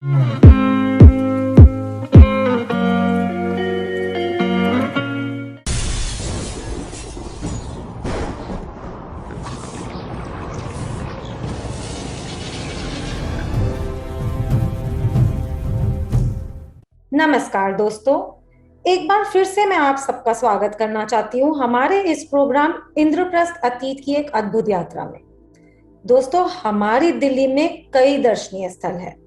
नमस्कार दोस्तों, एक बार फिर से मैं आप सबका स्वागत करना चाहती हूँ हमारे इस प्रोग्राम इंद्रप्रस्थ अतीत की एक अद्भुत यात्रा में। दोस्तों, हमारी दिल्ली में कई दर्शनीय स्थल है।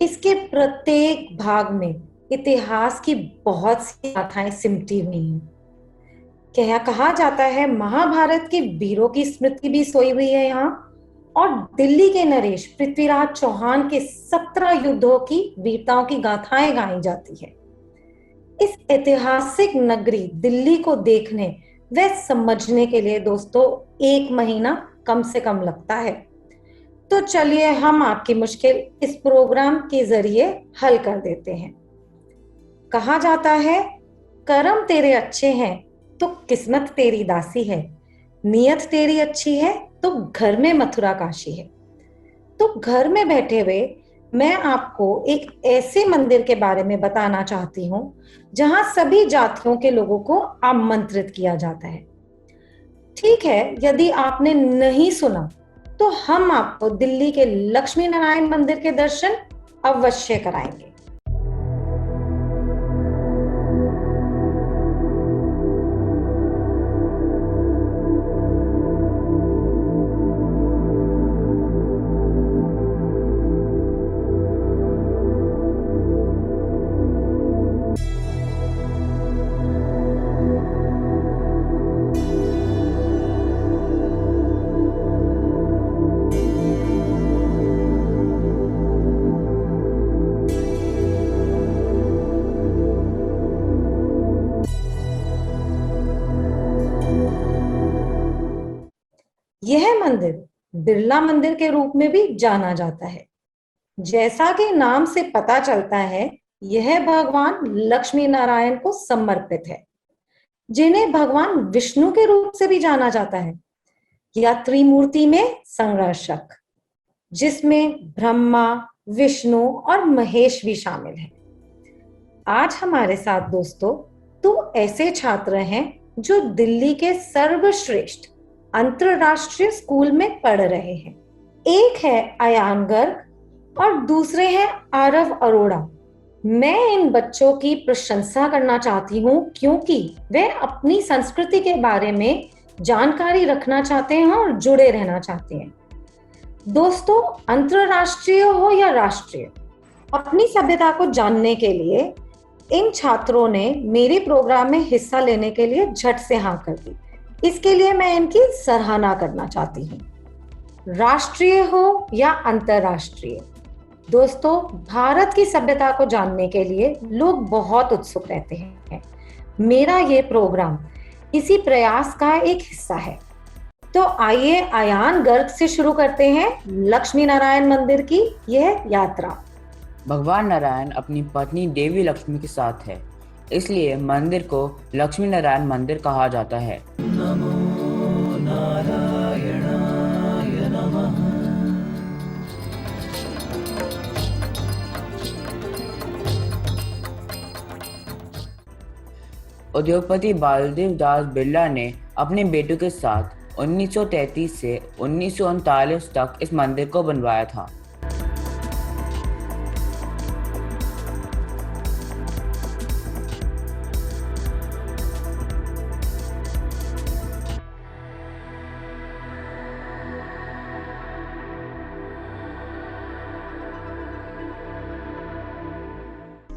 इसके प्रत्येक भाग में इतिहास की बहुत सी गाथाएं सिमटी हुई हैं। क्या कहा जाता है, महाभारत के वीरों की स्मृति भी सोई हुई है यहाँ, और दिल्ली के नरेश पृथ्वीराज चौहान के 17 युद्धों की वीरताओं की गाथाएं गाई जाती है। इस ऐतिहासिक नगरी दिल्ली को देखने व समझने के लिए दोस्तों 1 महीना कम से कम लगता है। तो चलिए हम आपकी मुश्किल इस प्रोग्राम के जरिए हल कर देते हैं। कहा जाता है, कर्म तेरे अच्छे हैं तो किस्मत तेरी दासी है, नियत तेरी अच्छी है तो घर में मथुरा काशी है। तो घर में बैठे हुए मैं आपको एक ऐसे मंदिर के बारे में बताना चाहती हूँ जहां सभी जातियों के लोगों को आमंत्रित किया जाता है। ठीक है, यदि आपने नहीं सुना तो हम आपको दिल्ली के लक्ष्मी नारायण मंदिर के दर्शन अवश्य कराएंगे। यह मंदिर बिरला मंदिर के रूप में भी जाना जाता है। जैसा कि नाम से पता चलता है, यह भगवान लक्ष्मी नारायण को समर्पित है, जिन्हें भगवान विष्णु के रूप से भी जाना जाता है, या त्रिमूर्ति में संरक्षक, जिसमें ब्रह्मा, विष्णु और महेश भी शामिल हैं। आज हमारे साथ दोस्तों 2 ऐसे छात्र हैं जो दिल्ली के सर्वश्रेष्ठ अंतरराष्ट्रीय स्कूल में पढ़ रहे हैं। एक है अयान गर्ग और दूसरे हैं आरव अरोड़ा। मैं इन बच्चों की प्रशंसा करना चाहती हूँ क्योंकि वे अपनी संस्कृति के बारे में जानकारी रखना चाहते हैं और जुड़े रहना चाहते हैं। दोस्तों, अंतरराष्ट्रीय हो या राष्ट्रीय, अपनी सभ्यता को जानने के लिए इन छात्रों ने मेरे प्रोग्राम में हिस्सा लेने के लिए झट से हाँ कर दी। इसके लिए मैं इनकी सराहना करना चाहती हूँ। राष्ट्रीय हो या अंतरराष्ट्रीय, दोस्तों, भारत की सभ्यता को जानने के लिए लोग बहुत उत्सुक रहते हैं। मेरा ये प्रोग्राम इसी प्रयास का एक हिस्सा है। तो आइए अयान गर्ग से शुरू करते हैं लक्ष्मी नारायण मंदिर की यह यात्रा। भगवान नारायण अपनी पत्नी देवी लक्ष्मी के साथ है, इसलिए मंदिर को लक्ष्मी नारायण मंदिर कहा जाता है। नमो नारायणाय नमः। उद्योगपति बालदेव दास बिरला ने अपने बेटों के साथ 1933 से 1939 तक इस मंदिर को बनवाया था।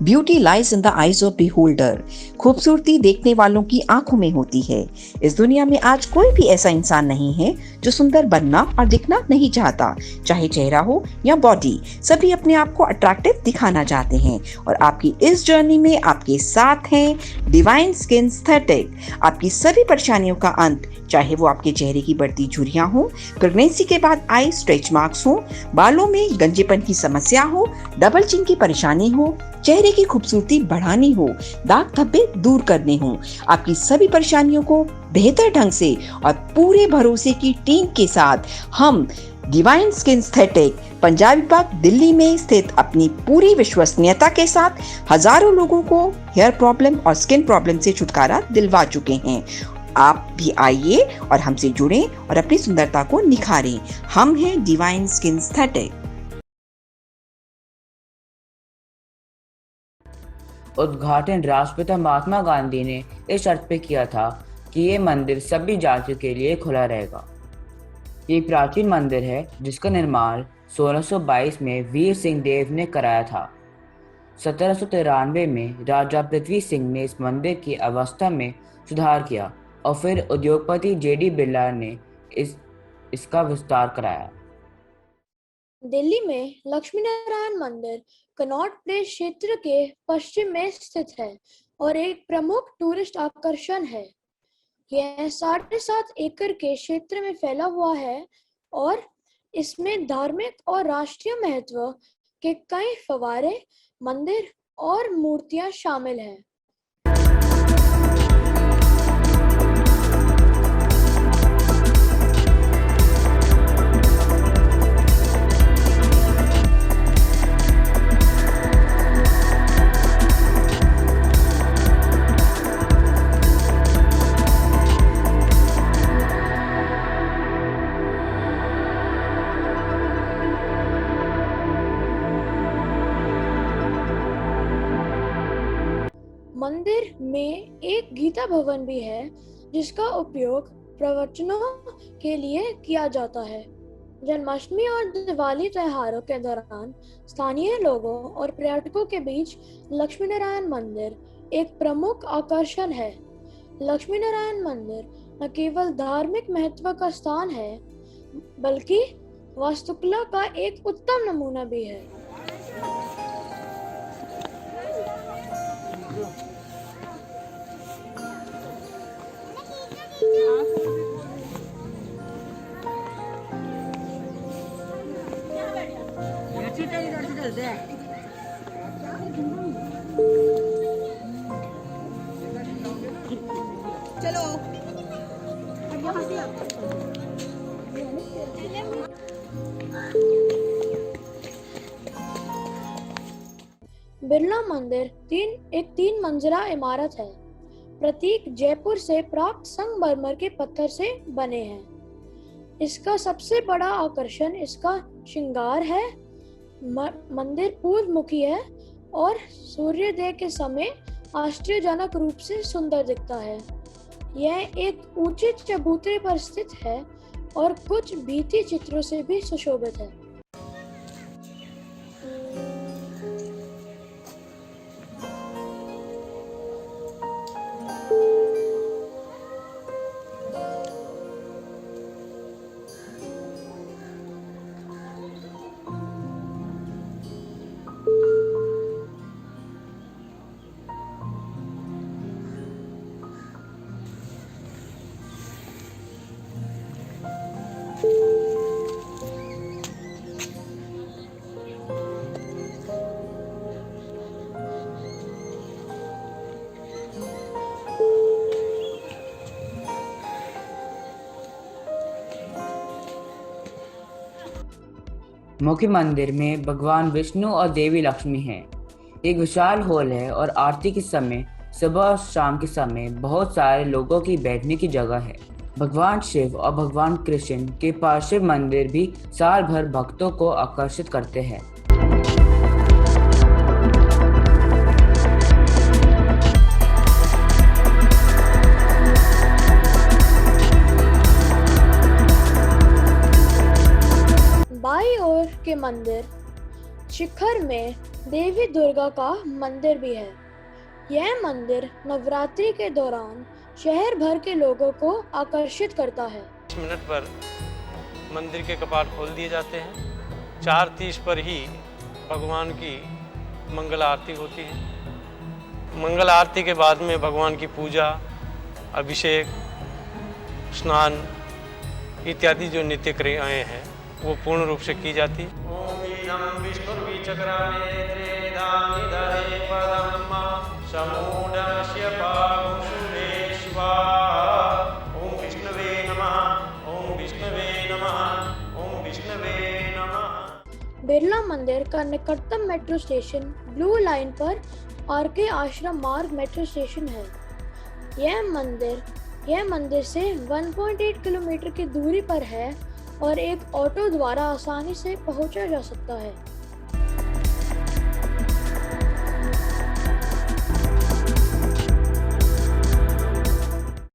Beauty lies in the eyes of beholder. खूबसूरती देखने वालों की आंखों में होती है। इस दुनिया में आज कोई भी ऐसा इंसान नहीं है जो सुंदर बनना और दिखना नहीं चाहता। चाहे चेहरा हो या बॉडी, सभी अपने आप को अट्रैक्टिव दिखाना चाहते हैं। और आपकी इस जर्नी में आपके साथ हैं डिवाइन स्किन एस्थेटिक। आपकी सभी परेशानियों का अंत, चाहे वो आपके चेहरे की बढ़ती झुर्रियां हो, प्रेगनेंसी के बाद आई स्ट्रेच मार्क्स हो, बालों में गंजेपन की समस्या हो, डबल चिन की परेशानी हो, चेहरे की खूबसूरती बढ़ानी हो, दाग धब्बे दूर करने हो, आपकी सभी परेशानियों को बेहतर ढंग से और पूरे भरोसे की टीम के साथ हम डिवाइन स्किन एस्थेटिक पंजाबी बाग दिल्ली में स्थित अपनी पूरी विश्वसनीयता के साथ हजारों लोगों को हेयर प्रॉब्लम और स्किन प्रॉब्लम से छुटकारा दिलवा चुके हैं। आप भी आइए और हमसे जुड़ें और अपनी सुंदरता को निखारें। हम हैं डिवाइन स्किन एस्थेटिक। उद्घाटन राष्ट्रपिता महात्मा गांधी ने इस शर्त पे किया था कि ये मंदिर सभी जातियों के लिए खुला रहेगा। ये प्राचीन मंदिर है जिसका निर्माण 1622 में वीर सिंह देव ने कराया था। 1793 में राजा पृथ्वी सिंह ने इस मंदिर की अवस्था में सुधार किया और फिर उद्योगपति जेडी बिरला ने इसका विस्तार कराया। दिल्ली में लक्ष्मी नारायण मंदिर कनॉट प्लेस क्षेत्र के पश्चिम में स्थित है और एक प्रमुख टूरिस्ट आकर्षण है। यह 7.5 एकड़ के क्षेत्र में फैला हुआ है और इसमें धार्मिक और राष्ट्रीय महत्व के कई फव्वारे, मंदिर और मूर्तियां शामिल हैं। मंदिर में एक गीता भवन भी है जिसका उपयोग प्रवचनों के लिए किया जाता है। जन्माष्टमी और दिवाली त्योहारों के दौरान स्थानीय लोगों और पर्यटकों के बीच लक्ष्मी नारायण मंदिर एक प्रमुख आकर्षण है। लक्ष्मी नारायण मंदिर न केवल धार्मिक महत्व का स्थान है बल्कि वास्तुकला का एक उत्तम नमूना भी है। चलो बिरला मंदिर एक 3 मंजिला इमारत है। प्रतीक जयपुर से प्राप्त संगमरमर के पत्थर से बने हैं। इसका सबसे बड़ा आकर्षण इसका श्रृंगार है। मंदिर पूर्व मुखी है और सूर्योदय के समय आश्चर्यजनक रूप से सुंदर दिखता है। यह एक ऊंचे चबूतरे पर स्थित है और कुछ भित्ति चित्रों से भी सुशोभित है। मुख्य मंदिर में भगवान विष्णु और देवी लक्ष्मी हैं। एक विशाल हॉल है और आरती के समय सुबह और शाम के समय बहुत सारे लोगों की बैठने की जगह है। भगवान शिव और भगवान कृष्ण के पार्श्व मंदिर भी साल भर भक्तों को आकर्षित करते हैं। बाईं ओर के मंदिर शिखर में देवी दुर्गा का मंदिर भी है। यह मंदिर नवरात्रि के दौरान शहर भर के लोगों को आकर्षित करता है। 5 मिनट पर मंदिर के कपाट खोल दिए जाते हैं। 4:30 पर ही भगवान की मंगल आरती होती है। मंगल आरती के बाद में भगवान की पूजा, अभिषेक, स्नान इत्यादि जो नित्य क्रियाएं हैं वो पूर्ण रूप से की जाती। ओम ईदं विष्णुर्विचक्रामे त्रेधानि दहे पदम् समूढस्य पाहुषुरे स्वाहा। ओम विष्णवे नमः, ओम विष्णवे नमः, ओम विष्णवे बिरला मंदिर का निकटतम मेट्रो स्टेशन ब्लू लाइन पर आरके आश्रम मार्ग मेट्रो स्टेशन है। यह मंदिर से 1.8 किलोमीटर की दूरी पर है और एक ऑटो द्वारा आसानी से पहुंचा जा सकता है।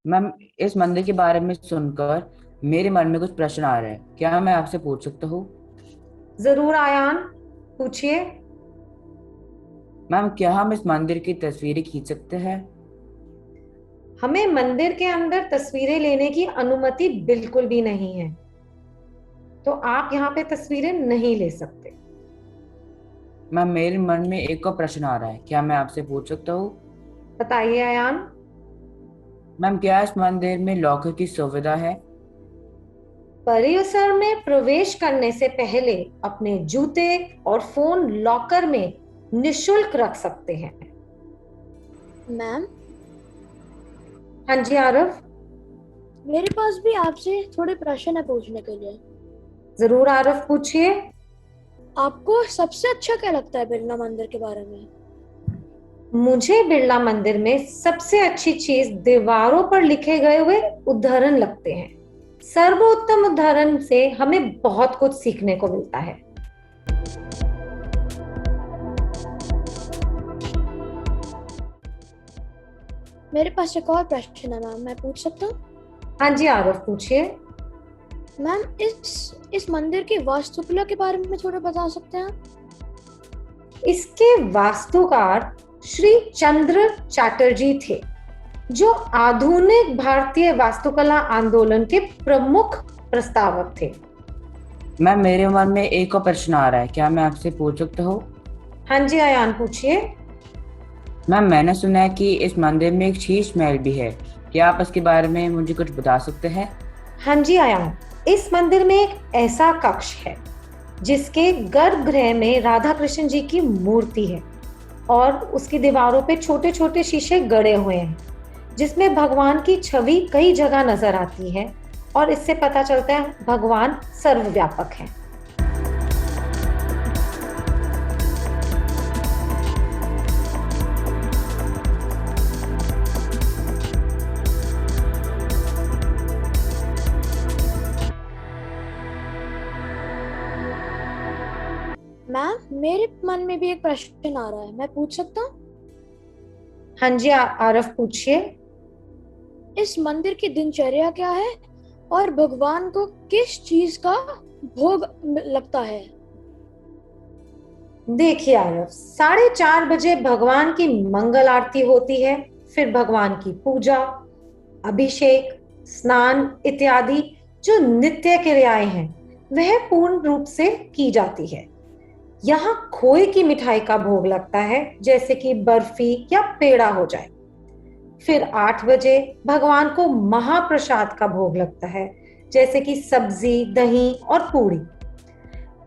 मैम, इस मंदिर के बारे में सुनकर मेरे मन में कुछ प्रश्न आ रहे हैं, क्या मैं आपसे पूछ सकता हूँ? जरूर आयान, पूछिए। मैम, क्या हम इस मंदिर की तस्वीरें खींच सकते हैं? हमें मंदिर के अंदर तस्वीरें लेने की अनुमति बिल्कुल भी नहीं है, तो आप यहाँ पे तस्वीरें नहीं ले सकते। मैम, मेरे मन में एक और प्रश्न आ रहा है, क्या मैं आपसे पूछ सकता हूँ? बताइए आयान। मैम, क्या इस मंदिर में लॉकर की सुविधा है? परिसर में प्रवेश करने से पहले अपने जूते और फोन लॉकर में निशुल्क रख सकते हैं। मैम, हाँ जी आरव, मेरे पास भी आपसे थोड़े प्रश्न है पूछने के लिए। जरूर आरव, पूछिए। आपको सबसे अच्छा क्या लगता है बिरला मंदिर के बारे में? मुझे बिरला मंदिर में सबसे अच्छी चीज दीवारों पर लिखे गए हुए उदाहरण लगते हैं। सर्वोत्तम उदाहरण से हमें बहुत कुछ सीखने को मिलता है। मेरे पास एक और प्रश्न है मैम, मैं पूछ सकता हूँ? हाँ जी आरव, पूछिए। मैम, इस मंदिर की वास्तुकला के बारे में थोड़ा बता सकते हैं आप? इसके वास्तुकार श्री चंद्र चैटर्जी थे, जो आधुनिक भारतीय वास्तुकला आंदोलन के प्रमुख प्रस्तावक थे। मैम, मेरे मन में एक और प्रश्न आ रहा है, क्या मैं आपसे पूछ सकता हूँ? हाँ जी आयान, पूछिए। मैम, मैंने सुना है कि इस मंदिर में एक शीश महल भी है, क्या आप इसके बारे में मुझे कुछ बता सकते हैं? हाँ जी आयान, इस मंदिर में एक ऐसा कक्ष है जिसके गर्भगृह में राधा कृष्ण जी की मूर्ति है और उसकी दीवारों पे छोटे छोटे शीशे गड़े हुए हैं, जिसमें भगवान की छवि कई जगह नजर आती है और इससे पता चलता है भगवान सर्वव्यापक है। मैम, मेरे मन में भी एक प्रश्न आ रहा है, मैं पूछ सकता हूँ? हाँ जी आरव, पूछिए। इस मंदिर की दिनचर्या क्या है और भगवान को किस चीज का भोग लगता है? देखिए आरव, 4:30 बजे भगवान की मंगल आरती होती है, फिर भगवान की पूजा, अभिषेक, स्नान इत्यादि जो नित्य क्रियाएं हैं वह पूर्ण रूप से की जाती है। यहाँ खोए की मिठाई का भोग लगता है, जैसे कि बर्फी या पेड़ा हो जाए। फिर 8 बजे भगवान को महाप्रसाद का भोग लगता है, जैसे कि सब्जी, दही और पूरी।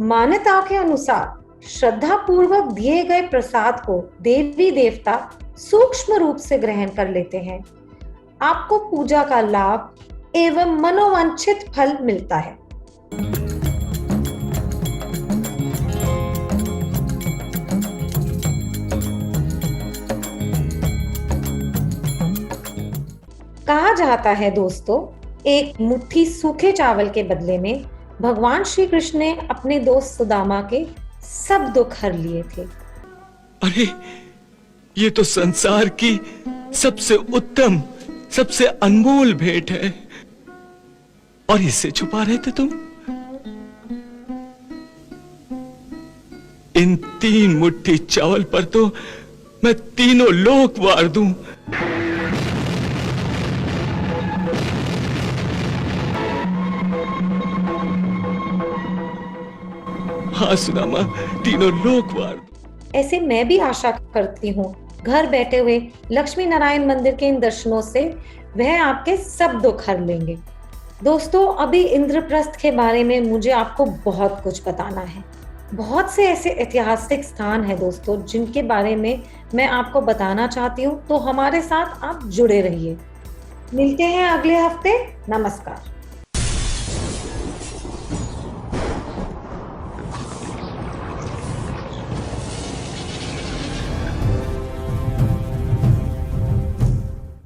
मान्यता के अनुसार श्रद्धा पूर्वक दिए गए प्रसाद को देवी देवता सूक्ष्म रूप से ग्रहण कर लेते हैं। आपको पूजा का लाभ एवं मनोवांछित फल मिलता है। कहा जाता है दोस्तों, एक मुट्ठी सूखे चावल के बदले में भगवान श्री कृष्ण ने अपने दोस्त सुदामा के सब दुख हर लिए थे। अरे, ये तो संसार की सबसे उत्तम, सबसे अनमोल भेंट है और इससे छुपा रहे थे तुम। इन 3 मुट्ठी चावल पर तो मैं तीनों लोक वार दूं। हाँ सुदामा, तीनों लोक वार। ऐसे मैं भी आशा करती हूँ घर बैठे हुए लक्ष्मी नारायण मंदिर के इन दर्शनों से वह आपके सब दुख हर लेंगे। दोस्तों, अभी इंद्रप्रस्थ के बारे में मुझे आपको बहुत कुछ बताना है। बहुत से ऐसे ऐतिहासिक स्थान हैं दोस्तों जिनके बारे में मैं आपको बताना चाहती हूँ, तो हमारे साथ आप जुड़े रहिए। मिलते हैं अगले हफ्ते। नमस्कार।